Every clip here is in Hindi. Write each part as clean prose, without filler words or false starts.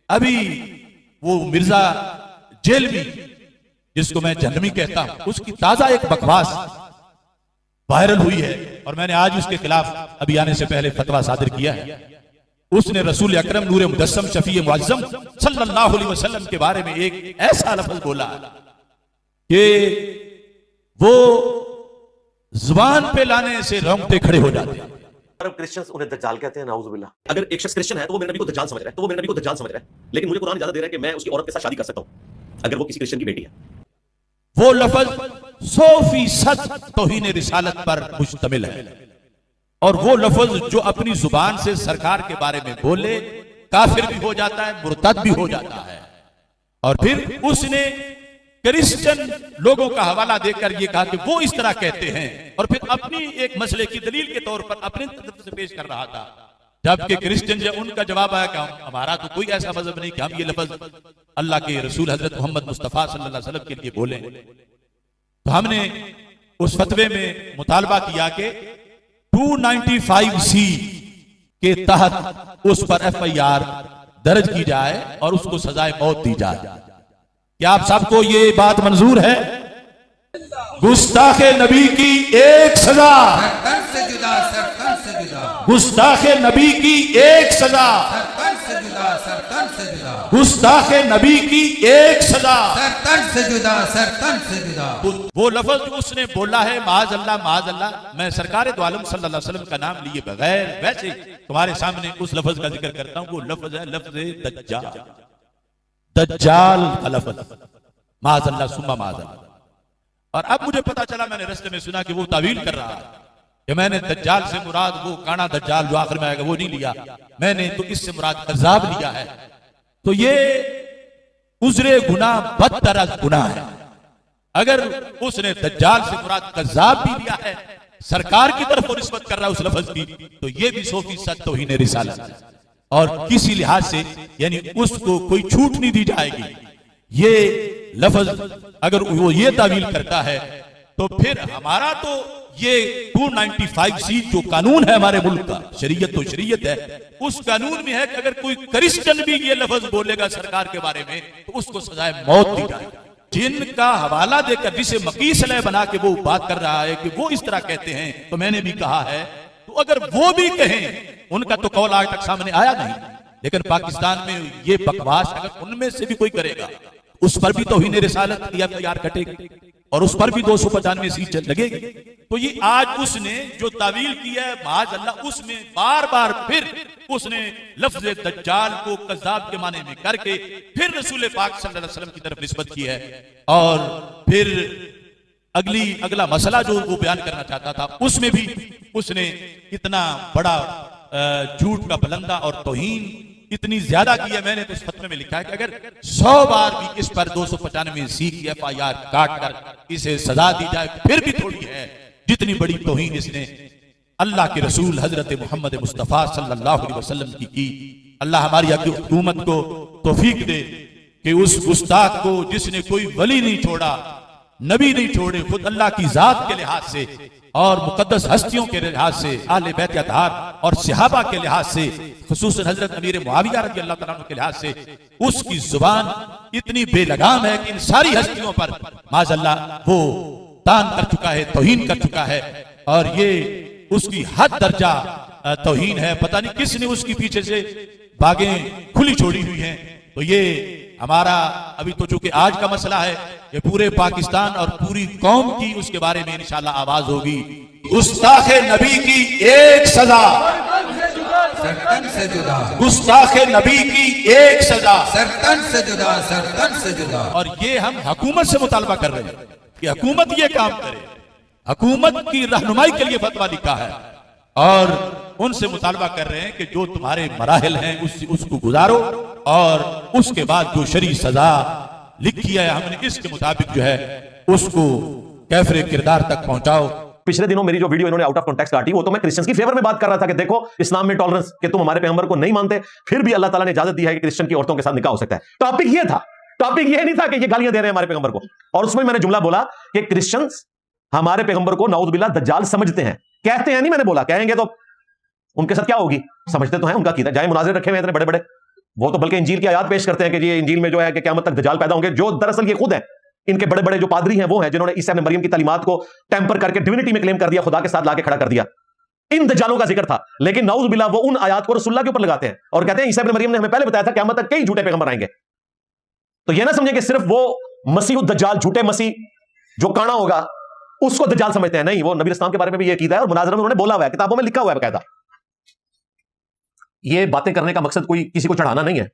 अभी वो मिर्जा जेलवी जिसको मैं जन्नमी कहता हूं, उसकी ताजा एक बकवास वायरल हुई है और मैंने आज उसके खिलाफ अभी आने से पहले फतवा सादिर किया है। उसने रसूल अकरम नूर मुजस्सम शफी मुअज्जम सल्लल्लाहु अलैहि वसल्लम के बारे में एक ऐसा लफ्ज बोला कि वो जुबान पे लाने से रोंगटे खड़े हो जाते हैं। अरब क्रिश्चियंस उन्हें दज्जाल कहते हैं, नाउजुबिल्लाह। अगर एक शख्स क्रिश्चियन है तो वो मेरे नबी को दज्जाल समझ रहा है, लेकिन मुझे कुरान इजाजत दे रहा है कि मैं उसकी औरत के साथ शादी कर सकता हूं अगर वो किसी क्रिश्चियन की बेटी है। वो लफ्ज 100% तौहीन रिसालत पर मुश्तमिल है और वो लफ्ज जो अपनी जुबान से सरकार के बारे में बोले काफिर भी हो जाता है, मुर्तद भी हो जाता है। और फिर उसने क्रिश्चियन लोगों का हवाला देकर ये कहा कि वो इस तरह कहते हैं और फिर अपनी एक मसले की दलील के तौर पर अपने तरफ से पेश कर रहा था, जबकि क्रिश्चियन जो उनका जवाब आया कि हमारा तो कोई ऐसा मजहब नहीं कि हम ये लफ्ज अल्लाह के रसूल हजरत मोहम्मद मुस्तफा सल्लल्लाहु अलैहि वसल्लम के लिए बोलें। तो हमने उस फतवे में मुतालबा किया कि 295C के तहत उस पर FIR दर्ज की जाए और उसको सजाए मौत दी जाए। क्या आप सबको ये बात मंजूर है? गुस्ताखे नबी की एक सजा, गुस्ताखे नबी की एक सजा, गुस्ताखे नबी की एक सजा, वो लफ्ज जो उसने बोला है माज अल्लाह, मैं सरकार दो आलम सल्लल्लाहु अलैहि वसल्लम का नाम लिए बगैर वैसे तुम्हारे सामने उस लफ्ज का जिक्र करता हूं। वो लफ्ज है लफ्ज दज्जाल, दज्जाल का लफ्ज, माज अल्लाह सुम्मा माज अल्लाह। और अब मुझे पता चला, मैंने रास्ते में सुना कि वो तावील कर रहा है कि मैंने दज्जाल से मुराद वो काना दज्जाल जो आखिर में आएगा वो नहीं लिया, मैंने तो इससे मुराद कज़्ज़ाब लिया है। तो ये उज़्रे गुनाह बदतरज गुनाह है। अगर उसने दज्जाल से मुराद कज़्ज़ाब भी लिया है, सरकार की तरफ निस्बत कर रहा है उस लफ्ज की, तो ये भी 100% तौहीन रिसालत है और किसी लिहाज से यानी उसको कोई छूट नहीं दी जाएगी। ये लफ्ज अगर वो ये तावील करता है तो फिर हमारा तो ये 295C जो कानून है हमारे मुल्क का, शरीयत तो शरीयत है, उस कानून में है कि अगर कोई क्रिश्चियन भी ये लफ्ज बोलेगा सरकार के बारे में तो उसको सजाए मौत दी जाए। जिनका हवाला देकर जिसे मकीस अलह बना के वो बात कर रहा है कि वो इस तरह कहते हैं, तो मैंने भी कहा है तो अगर वो भी कहें, उनका तो कौल आज तक सामने आया नहीं, लेकिन पाकिस्तान में ये बकवास अगर उनमें से भी कोई करेगा उस पर भी तौहीन रिसालत की FIR कटेगी और उस पर भी 295C लगेगी। तो ये आज उसने जो तावील किया है माज अल्लाह, उसमें बार बार फिर उसने लफ्ज दज्जाल को कज़्ज़ाब के माने में करके फिर रसूल पाक सल्लल्लाहु अलैहि वसल्लम की तरफ निस्बत की है। और फिर अगला मसला जो वो बयान करना चाहता था उसमें भी उसने इतना बड़ा झूठ का बुलंदा और तौहीन इतनी ज्यादा की है। मैंने तो इस फतवे में लिखा है कि अगर 100 बार भी इस पर 295C की FIR काट कर इसे सजा दी जाए फिर भी थोड़ी है, जितनी बड़ी तौहीन इसने अल्लाह के रसूल हजरत मोहम्मद मुस्तफा सल्लल्लाहु अलैहि वसल्लम की। अल्लाह हमारी हुकूमत को तौफीक दे कि उस गुस्ताख को जिसने कोई वली नहीं छोड़ा, नबी नहीं छोड़े, खुद अल्लाह की जात के लिहाज से और मुकद्दस हस्तियों के लिहाज से, आले बैत अतहार और सहाबा के लिहाज से, खुसूसन हजरत अमीर मुआविया रज़ी अल्लाह तआला अन्हु के लिहाज से, उसकी जुबान इतनी बेलगाम है कि इन सारी हस्तियों पर माज़अल्लाह वो तान कर चुका है, तौहीन कर चुका है और ये उसकी हद दर्जा तौहीन है। पता नहीं किसने उसकी पीछे से बागें खुली छोड़ी हुई हैं। तो ये हमारा अभी तो चूंकि आज का मसला है, ये पूरे पाकिस्तान और पूरी कौम की उसके बारे में इंशाल्लाह आवाज होगी। गुस्ताखे नबी की एक सजा, सरतन से जुदा, गुस्ताखे नबी की एक सजा, सरतन से जुदा, सरतन से जुदा। और ये हम हुकूमत से मुतालबा कर रहे हैं कि हुकूमत ये काम करे, हुकूमत की रहनुमाई के लिए फतवा लिखा है और उनसे मुतालबा कर रहे हैं कि जो तुम्हारे मराहिल हैं उसको गुजारो और उसके बाद जो शरी सजा लिखी है हमने इसके मुताबिक जो है उसको कैफरे किरदार तक पहुंचाओ। पिछले दिनों मेरी जो वीडियो इन्होंने आउट ऑफ कॉन्टेक्स्ट काटी, वो तो मैं क्रिश्चियंस की फेवर में बात कर रहा था कि देखो इस्लाम में टॉलरेंस, कि तुम हमारे पैगंबर को नहीं मानते फिर भी अल्लाह ताला ने इजाजत दी है कि क्रिश्चियन की औरतों के साथ निकाह हो सकता है। टॉपिक ये था, टॉपिक ये नहीं था कि ये गालियां दे रहे हैं हमारे पैगंबर को। और उसमें मैंने जुमला बोला कि क्रिश्चियंस हमारे पैगंबर को नाउज़ुबिल्लाह दज्जाल समझते हैं, कहते हैं नहीं, मैंने बोला कहेंगे तो उनके साथ क्या होगी, समझते तो हैं, उनका कीदा जाए मुनाज़िर रखे हुए इतने बड़े बड़े, वो तो बल्कि इंजील की आयत पेश करते हैं कि ये इंजील में जो है कि क़यामत तक दज्जाल पैदा होंगे, जो दरअसल ये खुद है, इनके बड़े बड़े जो पादरी हैं वो हैं जिन्होंने ईसा इब्न मरियम की तालीमात को टेम्पर करके डिविनिटी में क्लेम कर दिया, खुदा के साथ लाके खड़ा कर दिया। इन दज्जालों का जिक्र था, लेकिन नाउज़ बिल्लाह वो उन आयत को रसूलुल्लाह के ऊपर लगाते हैं और कहते हैं ईसा इब्न मरियम ने हमें पहले बताया था क़यामत तक कई झूठे पैगंबर आएंगे। तो ये ना समझे कि सिर्फ वो मसीह दज्जाल, झूठे मसीह जो काना होगा उसको दज्जाल समझते हैं, नहीं, वो नबी इस्लाम के बारे में भी ये कीदा है और मुनाज़रा में उन्होंने बोला हुआ है, किताबों में लिखा हुआ है बकायदा। ये बातें करने का मकसद कोई किसी को चढ़ाना नहीं है।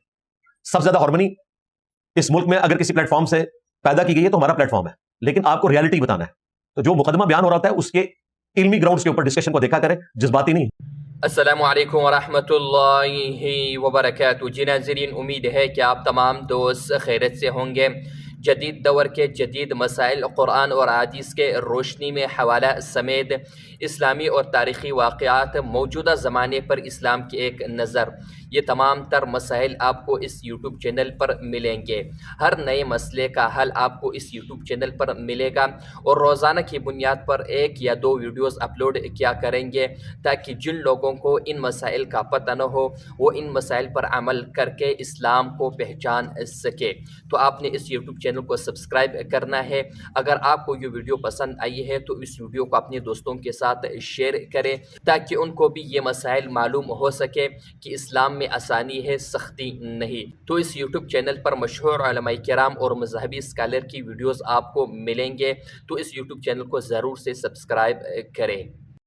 सबसे ज्यादा हार्मनी इस मुल्क में अगर किसी प्लेटफॉर्म से पैदा की गई है तो हमारा प्लेटफॉर्म है, लेकिन आपको रियलिटी बताना है। तो जो मुकदमा बयान हो रहा होता है उसके इल्मी ग्राउंड्स के ऊपर डिस्कशन को देखा करें, जज्बाती नहीं। अस्सलामु अलैकुम वरहमतुल्लाहि वबरकातुहू। जी नाज़रीन, उम्मीद है कि आप तमाम दोस्त खैरियत से होंगे। जदीद दौर के जदीद मसाइल कुरान और हदीस के रोशनी में हवाला समेत इस्लामी और तारीख़ी वाक़यात, मौजूदा ज़माने पर इस्लाम की एक नज़र, ये तमाम तर मसाइल आपको इस यूट्यूब चैनल पर मिलेंगे। हर नए मसले का हल आपको इस यूट्यूब चैनल पर मिलेगा और रोज़ाना की बुनियाद पर 1 या 2 वीडियोज़ अपलोड किया करेंगे ताकि जिन लोगों को इन मसाइल का पता न हो वो इन मसाइल पर अमल करके इस्लाम को पहचान सके। तो आपने इस यूट्यूब चैनल को सब्सक्राइब करना है। अगर आपको ये वीडियो पसंद आई है तो इस वीडियो को अपने दोस्तों के साथ शेयर करें ताकि उनको भी ये मसाइल मालूम हो सके कि इस्लाम में आसानी है, सख्ती नहीं। तो इस यूट्यूब चैनल पर मशहूर उलमाए किराम और मज़हबी स्कॉलर की वीडियोस आपको मिलेंगे, तो इस यूट्यूब चैनल को ज़रूर से सब्सक्राइब करें।